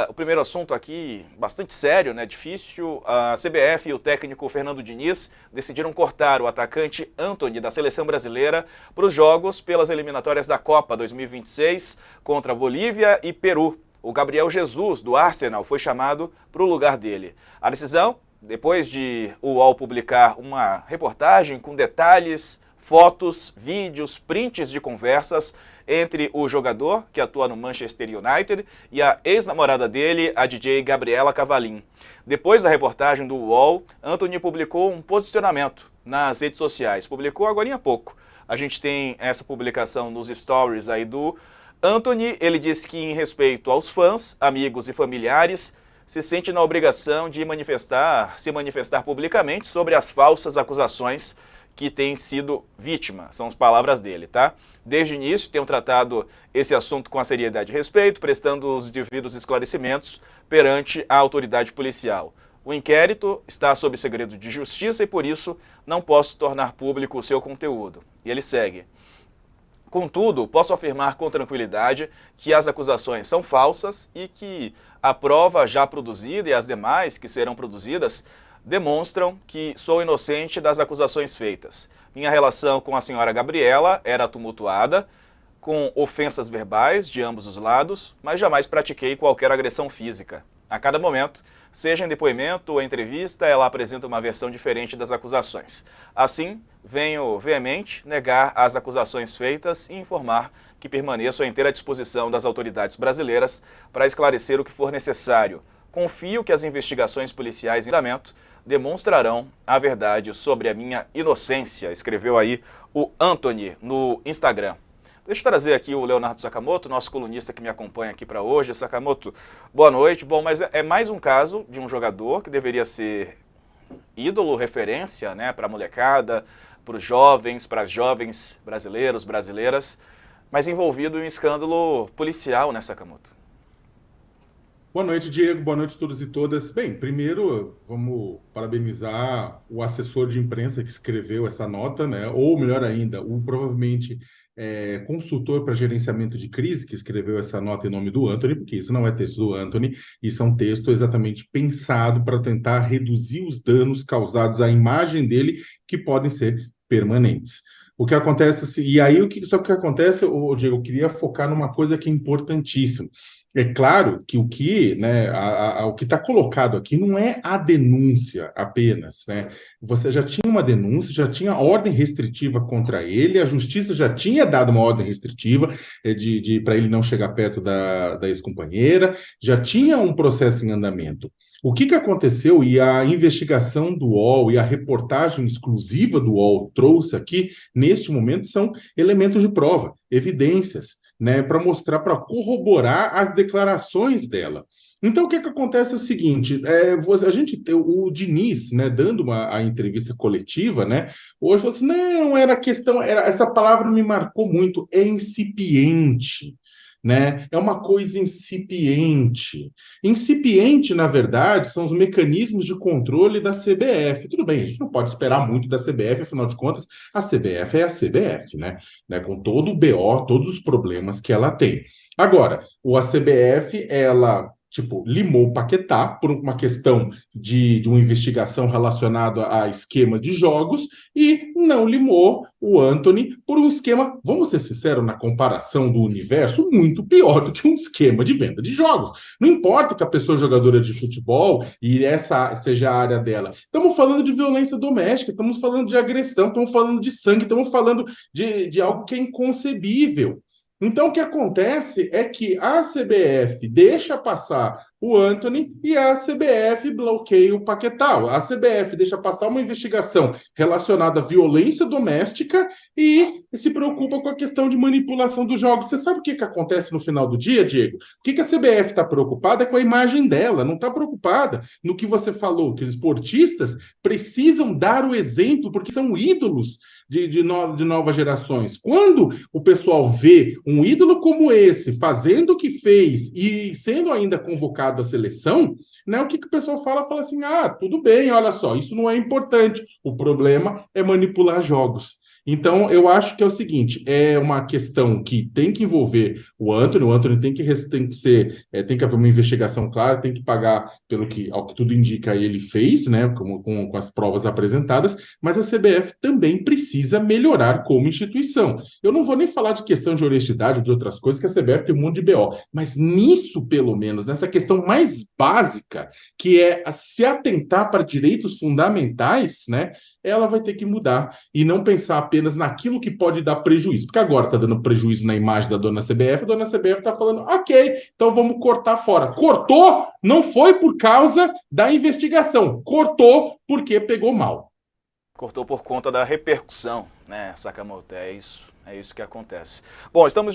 O primeiro assunto aqui, bastante sério, né? Difícil. A CBF e o técnico Fernando Diniz decidiram cortar o atacante Antony da seleção brasileira para os jogos pelas eliminatórias da Copa 2026 contra Bolívia e Peru. O Gabriel Jesus, do Arsenal, foi chamado para o lugar dele. A decisão, depois de o UOL publicar uma reportagem com detalhes, fotos, vídeos, prints de conversas entre o jogador, que atua no Manchester United, e a ex-namorada dele, a DJ Gabriela Cavalim. Depois da reportagem do UOL, Antony publicou um posicionamento nas redes sociais. Publicou agora há pouco. A gente tem essa publicação nos stories aí do Antony. Ele disse que, em respeito aos fãs, amigos e familiares, se sente na obrigação de se manifestar publicamente sobre as falsas acusações que tem sido vítima, são as palavras dele, tá? Desde o início, tenho tratado esse assunto com a seriedade e respeito, prestando os devidos esclarecimentos perante a autoridade policial. O inquérito está sob segredo de justiça e, por isso, não posso tornar público o seu conteúdo. E ele segue. Contudo, posso afirmar com tranquilidade que as acusações são falsas e que a prova já produzida e as demais que serão produzidas demonstram que sou inocente das acusações feitas. Minha relação com a senhora Gabriela era tumultuada, com ofensas verbais de ambos os lados, mas jamais pratiquei qualquer agressão física. A cada momento, seja em depoimento ou entrevista, ela apresenta uma versão diferente das acusações. Assim, venho veemente negar as acusações feitas e informar que permaneço à inteira disposição das autoridades brasileiras para esclarecer o que for necessário. Confio que as investigações policiais em andamento demonstrarão a verdade sobre a minha inocência, escreveu aí o Antony no Instagram. Deixa eu trazer aqui o Leonardo Sakamoto, nosso colunista que me acompanha aqui para hoje. Sakamoto, boa noite. Bom, mas é mais um caso de um jogador que deveria ser ídolo, referência, né, para a molecada, para os jovens, para as jovens brasileiros, brasileiras, mas envolvido em um escândalo policial, né, Sakamoto? Boa noite, Diego. Boa noite a todos e todas. Bem, primeiro vamos parabenizar o assessor de imprensa que escreveu essa nota, né? Ou melhor ainda, o provavelmente consultor para gerenciamento de crise que escreveu essa nota em nome do Antony, porque isso não é texto do Antony, isso é um texto exatamente pensado para tentar reduzir os danos causados à imagem dele, que podem ser permanentes. O que acontece, e aí só que acontece, Diego, eu queria focar numa coisa que é importantíssima. É claro que né, o que está colocado aqui não é a denúncia apenas, né? Você já tinha uma denúncia, já tinha ordem restritiva contra ele, a justiça já tinha dado uma ordem restritiva para ele não chegar perto da ex-companheira, já tinha um processo em andamento. O que aconteceu e a investigação do UOL e a reportagem exclusiva do UOL trouxe aqui, neste momento, são elementos de prova, evidências, né, para mostrar, para corroborar as declarações dela. Então, o que acontece é o seguinte, a gente tem o Diniz, né, dando a entrevista coletiva, né, hoje falou assim, não, era questão, essa palavra me marcou muito, é incipiente, né? É uma coisa incipiente. Incipiente, na verdade, são os mecanismos de controle da CBF. Tudo bem, a gente não pode esperar muito da CBF, afinal de contas, a CBF é a CBF, né? Com todo o BO, todos os problemas que ela tem. Agora, a CBF, ela, tipo, limou o Paquetá por uma questão de uma investigação relacionada a esquema de jogos e não limou o Antony por um esquema, vamos ser sinceros, na comparação do universo, muito pior do que um esquema de venda de jogos. Não importa que a pessoa é jogadora de futebol e essa seja a área dela. Estamos falando de violência doméstica, estamos falando de agressão, estamos falando de sangue, estamos falando de algo que é inconcebível. Então, o que acontece é que a CBF deixa passar o Antony e a CBF bloqueia o Paquetá. A CBF deixa passar uma investigação relacionada à violência doméstica e se preocupa com a questão de manipulação dos jogos. Você sabe o que acontece no final do dia, Diego? O que a CBF está preocupada é com a imagem dela, não está preocupada no que você falou, que os esportistas precisam dar o exemplo, porque são ídolos de novas gerações. Quando o pessoal vê um ídolo como esse fazendo o que fez e sendo ainda convocado à seleção, né, o que o pessoal fala? Fala assim, tudo bem, olha só, isso não é importante. O problema é manipular jogos. Então, eu acho que é o seguinte, é uma questão que tem que envolver o Anthony tem que ser, tem que haver uma investigação clara, tem que pagar pelo que, ao que tudo indica, ele fez, né, com as provas apresentadas, mas a CBF também precisa melhorar como instituição. Eu não vou nem falar de questão de honestidade ou de outras coisas, que a CBF tem um monte de BO, mas nisso, pelo menos, nessa questão mais básica, que é se atentar para direitos fundamentais, né, ela vai ter que mudar e não pensar apenas naquilo que pode dar prejuízo. Porque agora está dando prejuízo na imagem da dona CBF, a dona CBF está falando, ok, então vamos cortar fora. Cortou, não foi por causa da investigação, cortou porque pegou mal. Cortou por conta da repercussão, né, Sakamoto? É isso que acontece. Bom, estamos